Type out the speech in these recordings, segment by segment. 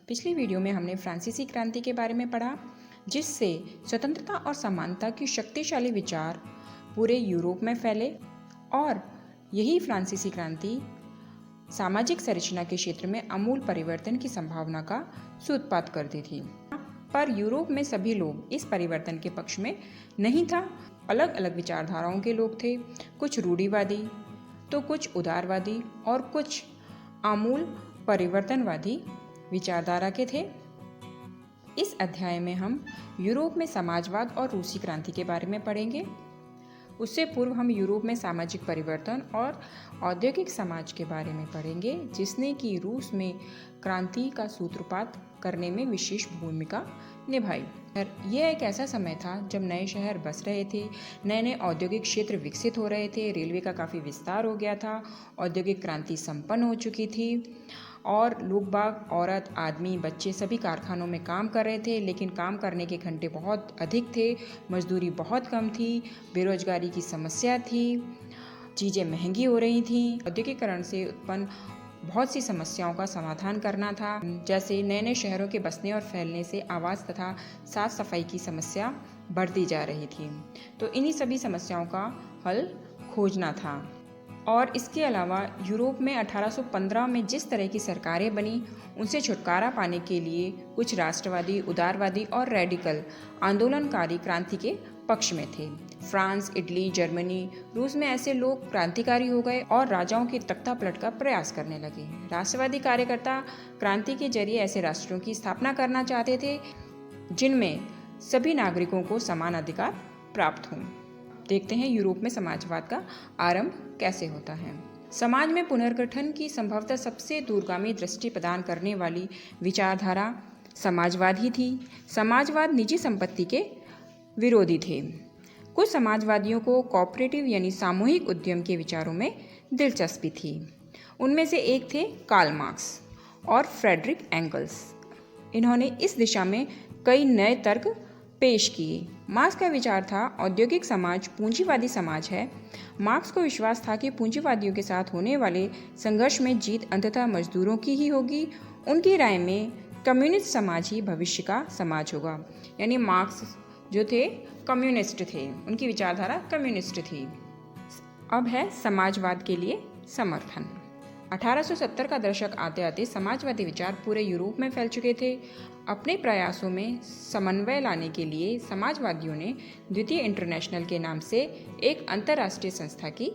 पिछली वीडियो में हमने फ्रांसीसी क्रांति के बारे में पढ़ा, जिससे स्वतंत्रता और समानता की शक्तिशाली विचार पूरे यूरोप में फैले और यही फ्रांसीसी क्रांति सामाजिक संरचना के क्षेत्र में आमूल परिवर्तन की संभावना का सूत्रपात करती थी। पर यूरोप में सभी लोग इस परिवर्तन के पक्ष में नहीं था। अलग अलग विचारधाराओं के लोग थे, कुछ रूढ़िवादी तो कुछ उदारवादी और कुछ आमूल परिवर्तनवादी विचारधारा के थे। इस अध्याय में हम यूरोप में समाजवाद और रूसी क्रांति के बारे में पढ़ेंगे। उससे पूर्व हम यूरोप में सामाजिक परिवर्तन और औद्योगिक समाज के बारे में पढ़ेंगे, जिसने कि रूस में क्रांति का सूत्रपात करने में विशेष भूमिका निभाई। यह एक ऐसा समय था जब नए शहर बस रहे थे, नए नए औद्योगिक क्षेत्र विकसित हो रहे थे, रेलवे का काफ़ी विस्तार हो गया था, औद्योगिक क्रांति संपन्न हो चुकी थी और लोग बाग, औरत, आदमी, बच्चे सभी कारखानों में काम कर रहे थे। लेकिन काम करने के घंटे बहुत अधिक थे, मजदूरी बहुत कम थी, बेरोजगारी की समस्या थी, चीज़ें महंगी हो रही थीं। औद्योगिकरण से उत्पन्न बहुत सी समस्याओं का समाधान करना था, जैसे नए नए शहरों के बसने और फैलने से आवास तथा साफ सफाई की समस्या बढ़ती जा रही थी। तो इन्हीं सभी समस्याओं का हल खोजना था। और इसके अलावा यूरोप में 1815 में जिस तरह की सरकारें बनी, उनसे छुटकारा पाने के लिए कुछ राष्ट्रवादी, उदारवादी और रेडिकल आंदोलनकारी क्रांति के पक्ष में थे। फ्रांस, इटली, जर्मनी, रूस में ऐसे लोग क्रांतिकारी हो गए और राजाओं की तख्ता पलट का प्रयास करने लगे। राष्ट्रवादी कार्यकर्ता क्रांति के जरिए ऐसे राष्ट्रों की स्थापना करना चाहते थे जिनमें सभी नागरिकों को समान अधिकार प्राप्त हों। देखते हैं यूरोप में समाजवाद का आरंभ कैसे होता है। समाज में पुनर्गठन की संभवतः सबसे दूरगामी दृष्टि प्रदान करने वाली विचारधारा समाजवाद ही थी। समाजवाद निजी संपत्ति के विरोधी थे। कुछ समाजवादियों को कोऑपरेटिव यानी सामूहिक उद्यम के विचारों में दिलचस्पी थी। उनमें से एक थे कार्ल मार्क्स और फ्रेडरिक एंगल्स। इन्होंने इस दिशा में कई नए तर्क पेश किए। मार्क्स का विचार था औद्योगिक समाज पूंजीवादी समाज है। मार्क्स को विश्वास था कि पूंजीवादियों के साथ होने वाले संघर्ष में जीत अंततः मजदूरों की ही होगी। उनकी राय में कम्युनिस्ट समाज ही भविष्य का समाज होगा। यानी मार्क्स जो थे कम्युनिस्ट थे, उनकी विचारधारा कम्युनिस्ट थी। अब है समाजवाद के लिए समर्थन। 1870 का दशक आते आते समाजवादी विचार पूरे यूरोप में फैल चुके थे। अपने प्रयासों में समन्वय लाने के लिए समाजवादियों ने द्वितीय इंटरनेशनल के नाम से एक अंतर्राष्ट्रीय संस्था की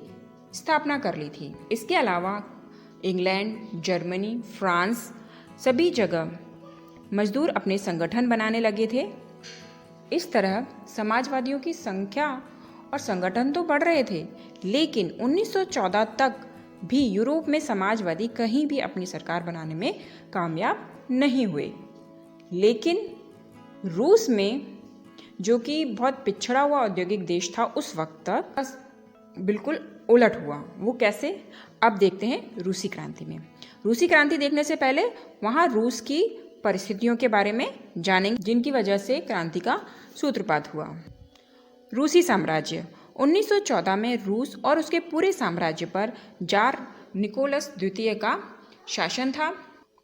स्थापना कर ली थी। इसके अलावा इंग्लैंड, जर्मनी, फ्रांस सभी जगह मजदूर अपने संगठन बनाने लगे थे। इस तरह समाजवादियों की संख्या और संगठन तो बढ़ रहे थे, लेकिन 1914 तक भी यूरोप में समाजवादी कहीं भी अपनी सरकार बनाने में कामयाब नहीं हुए। लेकिन रूस में, जो कि बहुत पिछड़ा हुआ औद्योगिक देश था उस वक्त तक, बिल्कुल उलट हुआ। वो कैसे, अब देखते हैं रूसी क्रांति में। रूसी क्रांति देखने से पहले वहाँ रूस की परिस्थितियों के बारे में जानेंगे, जिनकी वजह से क्रांति का सूत्रपात हुआ। रूसी साम्राज्य 1914 में रूस और उसके पूरे साम्राज्य पर जार निकोलस द्वितीय का शासन था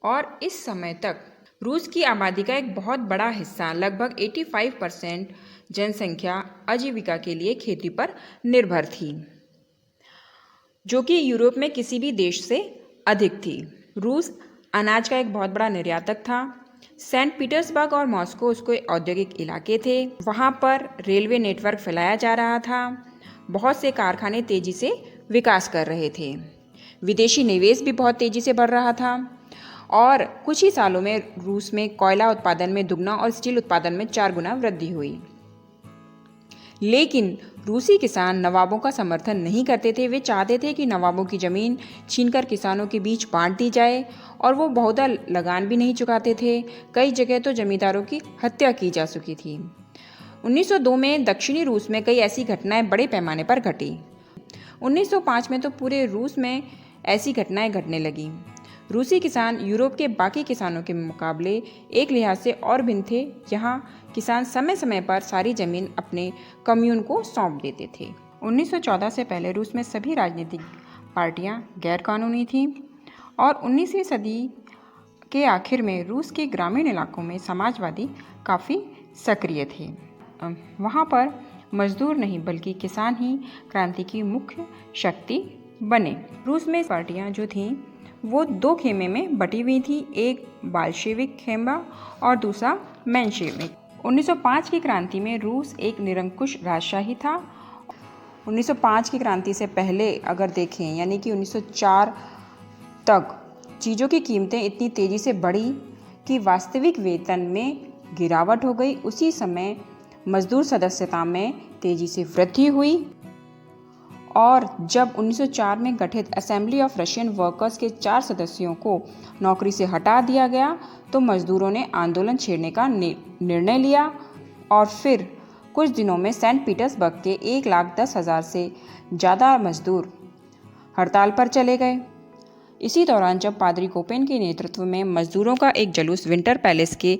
और इस समय तक रूस की आबादी का एक बहुत बड़ा हिस्सा, लगभग 85% जनसंख्या आजीविका के लिए खेती पर निर्भर थी, जो कि यूरोप में किसी भी देश से अधिक थी। रूस अनाज का एक बहुत बड़ा निर्यातक था। सेंट पीटर्सबर्ग और मॉस्को उसके औद्योगिक इलाके थे। वहाँ पर रेलवे नेटवर्क फैलाया जा रहा था। बहुत से कारखाने तेजी से विकास कर रहे थे। विदेशी निवेश भी बहुत तेजी से बढ़ रहा था और कुछ ही सालों में रूस में कोयला उत्पादन में दुगना और स्टील उत्पादन में 4 गुना वृद्धि हुई। लेकिन रूसी किसान नवाबों का समर्थन नहीं करते थे। वे चाहते थे कि नवाबों की ज़मीन छीनकर किसानों के बीच बांट दी जाए और वो बहुधा लगान भी नहीं चुकाते थे। कई जगह तो जमींदारों की हत्या की जा चुकी थी। 1902 में दक्षिणी रूस में कई ऐसी घटनाएं बड़े पैमाने पर घटी। 1905 में तो पूरे रूस में ऐसी घटनाएं घटने लगीं। रूसी किसान यूरोप के बाकी किसानों के मुकाबले एक लिहाज से और भिन्न थे। यहाँ किसान समय समय पर सारी ज़मीन अपने कम्यून को सौंप देते थे। 1914 से पहले रूस में सभी राजनीतिक पार्टियां गैर कानूनी थीं और 19वीं सदी के आखिर में रूस के ग्रामीण इलाकों में समाजवादी काफ़ी सक्रिय थे। वहाँ पर मजदूर नहीं बल्कि किसान ही क्रांति की मुख्य शक्ति बने। रूस में पार्टियाँ जो थीं वो दो खेमे में बटी हुई थी, एक बाल्शेविक खेमा और दूसरा मेंशेविक। 1905 की क्रांति में रूस एक निरंकुश राजशाही था। 1905 की क्रांति से पहले अगर देखें यानी कि 1904 तक चीज़ों की कीमतें इतनी तेज़ी से बढ़ी कि वास्तविक वेतन में गिरावट हो गई। उसी समय मजदूर सदस्यता में तेज़ी से वृद्धि हुई और जब 1904 में गठित असेंबली ऑफ रशियन वर्कर्स के 4 सदस्यों को नौकरी से हटा दिया गया तो मजदूरों ने आंदोलन छेड़ने का निर्णय लिया और फिर कुछ दिनों में सेंट पीटर्सबर्ग के 1,10,000 से ज़्यादा मजदूर हड़ताल पर चले गए। इसी दौरान जब पादरी कोपेन के नेतृत्व में मजदूरों का एक जुलूस विंटर पैलेस के